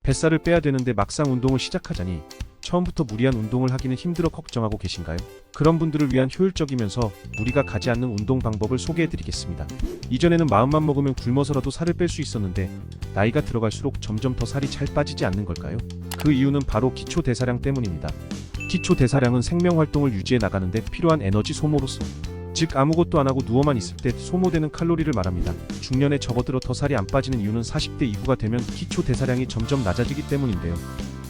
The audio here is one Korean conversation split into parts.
뱃살을 빼야 되는데 막상 운동을 시작하자니 처음부터 무리한 운동을 하기는 힘들어 걱정하고 계신가요? 그런 분들을 위한 효율적이면서 무리가 가지 않는 운동 방법을 소개해드리겠습니다. 이전에는 마음만 먹으면 굶어서라도 살을 뺄 수 있었는데 나이가 들어갈수록 점점 더 살이 잘 빠지지 않는 걸까요? 그 이유는 바로 기초 대사량 때문입니다. 기초 대사량은 생명 활동을 유지해 나가는데 필요한 에너지 소모로서, 즉 아무것도 안 하고 누워만 있을 때 소모되는 칼로리를 말합니다. 중년에 접어들어 더 살이 안 빠지는 이유는 40대 이후가 되면 기초 대사량이 점점 낮아지기 때문인데요.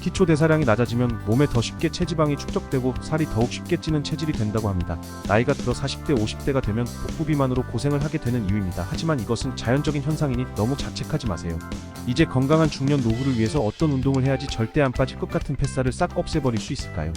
기초 대사량이 낮아지면 몸에 더 쉽게 체지방이 축적되고 살이 더욱 쉽게 찌는 체질이 된다고 합니다. 나이가 들어 40대 50대가 되면 복부 비만으로 고생을 하게 되는 이유입니다. 하지만 이것은 자연적인 현상이니 너무 자책하지 마세요. 이제 건강한 중년 노후를 위해서 어떤 운동을 해야지 절대 안 빠질 것 같은 뱃살을 싹 없애버릴 수 있을까요?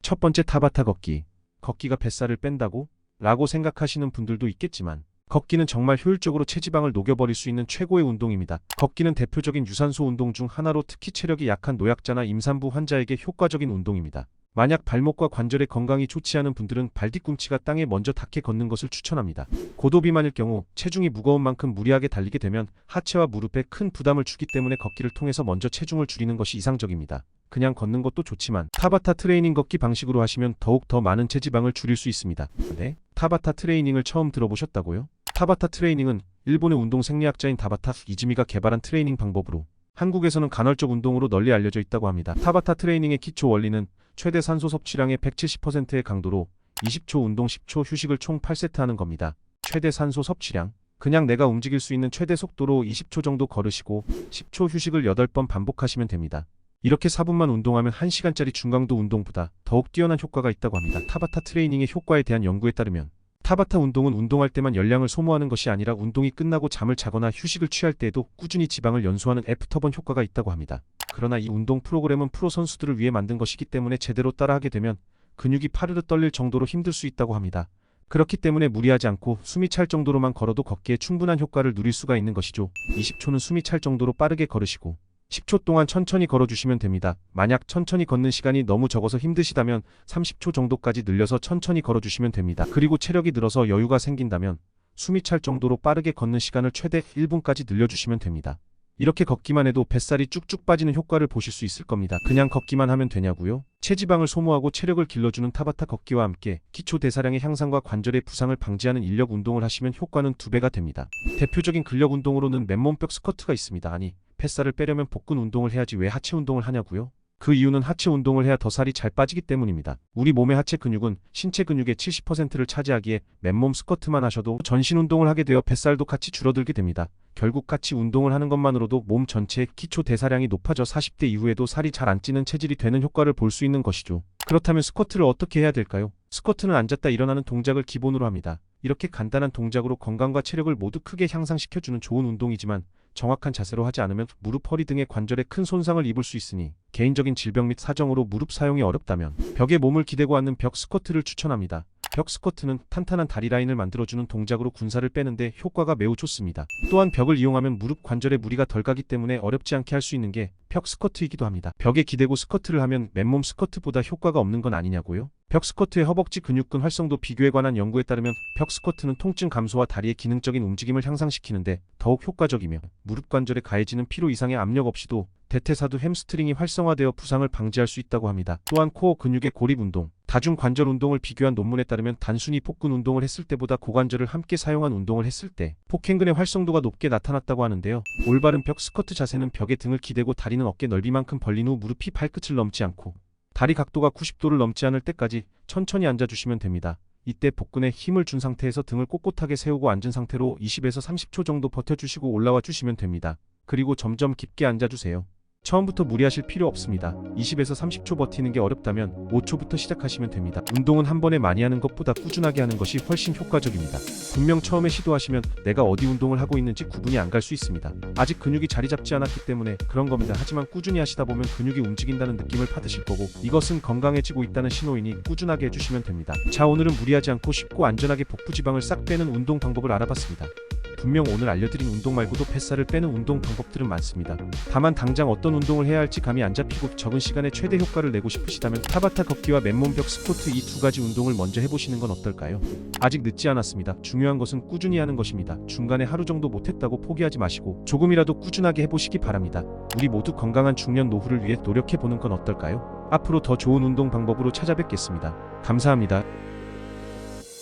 첫 번째, 타바타 걷기. 걷기가 뱃살을 뺀다고? 라고 생각하시는 분들도 있겠지만 걷기는 정말 효율적으로 체지방을 녹여버릴 수 있는 최고의 운동입니다. 걷기는 대표적인 유산소 운동 중 하나로 특히 체력이 약한 노약자나 임산부 환자에게 효과적인 운동입니다. 만약 발목과 관절의 건강이 좋지 않은 분들은 발뒤꿈치가 땅에 먼저 닿게 걷는 것을 추천합니다. 고도 비만일 경우 체중이 무거운 만큼 무리하게 달리게 되면 하체와 무릎에 큰 부담을 주기 때문에 걷기를 통해서 먼저 체중을 줄이는 것이 이상적입니다. 그냥 걷는 것도 좋지만 타바타 트레이닝 걷기 방식으로 하시면 더욱 더 많은 체지방을 줄일 수 있습니다. 네? 타바타 트레이닝을 처음 들어보셨다고요? 타바타 트레이닝은 일본의 운동 생리학자인 타바타 이즈미가 개발한 트레이닝 방법으로 한국에서는 간헐적 운동으로 널리 알려져 있다고 합니다. 타바타 트레이닝의 기초 원리는 최대 산소 섭취량의 170%의 강도로 20초 운동 10초 휴식을 총 8세트 하는 겁니다. 최대 산소 섭취량, 그냥 내가 움직일 수 있는 최대 속도로 20초 정도 걸으시고 10초 휴식을 8번 반복하시면 됩니다. 이렇게 4분만 운동하면 1시간짜리 중강도 운동보다 더욱 뛰어난 효과가 있다고 합니다. 타바타 트레이닝의 효과에 대한 연구에 따르면 타바타 운동은 운동할 때만 열량을 소모하는 것이 아니라 운동이 끝나고 잠을 자거나 휴식을 취할 때에도 꾸준히 지방을 연소하는 애프터번 효과가 있다고 합니다. 그러나 이 운동 프로그램은 프로 선수들을 위해 만든 것이기 때문에 제대로 따라하게 되면 근육이 파르르 떨릴 정도로 힘들 수 있다고 합니다. 그렇기 때문에 무리하지 않고 숨이 찰 정도로만 걸어도 걷기에 충분한 효과를 누릴 수가 있는 것이죠. 20초는 숨이 찰 정도로 빠르게 걸으시고 10초 동안 천천히 걸어주시면 됩니다. 만약 천천히 걷는 시간이 너무 적어서 힘드시다면 30초 정도까지 늘려서 천천히 걸어주시면 됩니다. 그리고 체력이 늘어서 여유가 생긴다면 숨이 찰 정도로 빠르게 걷는 시간을 최대 1분까지 늘려주시면 됩니다. 이렇게 걷기만 해도 뱃살이 쭉쭉 빠지는 효과를 보실 수 있을 겁니다. 그냥 걷기만 하면 되냐고요? 체지방을 소모하고 체력을 길러주는 타바타 걷기와 함께 기초 대사량의 향상과 관절의 부상을 방지하는 인력 운동을 하시면 효과는 2배가 됩니다. 대표적인 근력 운동으로는 맨몸벽 스쿼트가 있습니다. 아니, 뱃살을 빼려면 복근 운동을 해야지 왜 하체 운동을 하냐고요? 그 이유는 하체 운동을 해야 더 살이 잘 빠지기 때문입니다. 우리 몸의 하체 근육은 신체 근육의 70%를 차지하기에 맨몸 스쿼트만 하셔도 전신 운동을 하게 되어 뱃살도 같이 줄어들게 됩니다. 결국 같이 운동을 하는 것만으로도 몸 전체의 기초 대사량이 높아져 40대 이후에도 살이 잘 안 찌는 체질이 되는 효과를 볼 수 있는 것이죠. 그렇다면 스쿼트를 어떻게 해야 될까요? 스쿼트는 앉았다 일어나는 동작을 기본으로 합니다. 이렇게 간단한 동작으로 건강과 체력을 모두 크게 향상시켜주는 좋은 운동이지만 정확한 자세로 하지 않으면 무릎, 허리 등의 관절에 큰 손상을 입을 수 있으니 개인적인 질병 및 사정으로 무릎 사용이 어렵다면 벽에 몸을 기대고 앉는 벽 스쿼트를 추천합니다. 벽 스쿼트는 탄탄한 다리 라인을 만들어주는 동작으로 군살을 빼는데 효과가 매우 좋습니다. 또한 벽을 이용하면 무릎 관절에 무리가 덜 가기 때문에 어렵지 않게 할 수 있는 게 벽 스쿼트이기도 합니다. 벽에 기대고 스쿼트를 하면 맨몸 스쿼트보다 효과가 없는 건 아니냐고요? 벽 스쿼트의 허벅지 근육근 활성도 비교에 관한 연구에 따르면 벽 스쿼트는 통증 감소와 다리의 기능적인 움직임을 향상시키는데 더욱 효과적이며 무릎 관절에 가해지는 피로 이상의 압력 없이도 대퇴사두 햄스트링이 활성화되어 부상을 방지할 수 있다고 합니다. 또한 코어 근육의 고립 운동, 다중 관절 운동을 비교한 논문에 따르면 단순히 복근 운동을 했을 때보다 고관절을 함께 사용한 운동을 했을 때 복행근의 활성도가 높게 나타났다고 하는데요. 올바른 벽 스쿼트 자세는 벽에 등을 기대고 다리는 어깨 넓이만큼 벌린 후 무릎이 발끝을 넘지 않고 다리 각도가 90도를 넘지 않을 때까지 천천히 앉아주시면 됩니다. 이때 복근에 힘을 준 상태에서 등을 꼿꼿하게 세우고 앉은 상태로 20에서 30초 정도 버텨주시고 올라와 주시면 됩니다. 그리고 점점 깊게 앉아주세요. 처음부터 무리하실 필요 없습니다. 20에서 30초 버티는 게 어렵다면 5초부터 시작하시면 됩니다. 운동은 한 번에 많이 하는 것보다 꾸준하게 하는 것이 훨씬 효과적입니다. 분명 처음에 시도하시면 내가 어디 운동을 하고 있는지 구분이 안 갈 수 있습니다. 아직 근육이 자리 잡지 않았기 때문에 그런 겁니다. 하지만 꾸준히 하시다 보면 근육이 움직인다는 느낌을 받으실 거고 이것은 건강해지고 있다는 신호이니 꾸준하게 해주시면 됩니다. 자, 오늘은 무리하지 않고 쉽고 안전하게 복부 지방을 싹 빼는 운동 방법을 알아봤습니다. 분명 오늘 알려드린 운동 말고도 뱃살을 빼는 운동 방법들은 많습니다. 다만 당장 어떤 운동을 해야 할지 감이 안 잡히고 적은 시간에 최대 효과를 내고 싶으시다면 타바타 걷기와 맨몸벽 스쿼트 이 두 가지 운동을 먼저 해보시는 건 어떨까요? 아직 늦지 않았습니다. 중요한 것은 꾸준히 하는 것입니다. 중간에 하루 정도 못했다고 포기하지 마시고 조금이라도 꾸준하게 해보시기 바랍니다. 우리 모두 건강한 중년 노후를 위해 노력해보는 건 어떨까요? 앞으로 더 좋은 운동 방법으로 찾아뵙겠습니다. 감사합니다.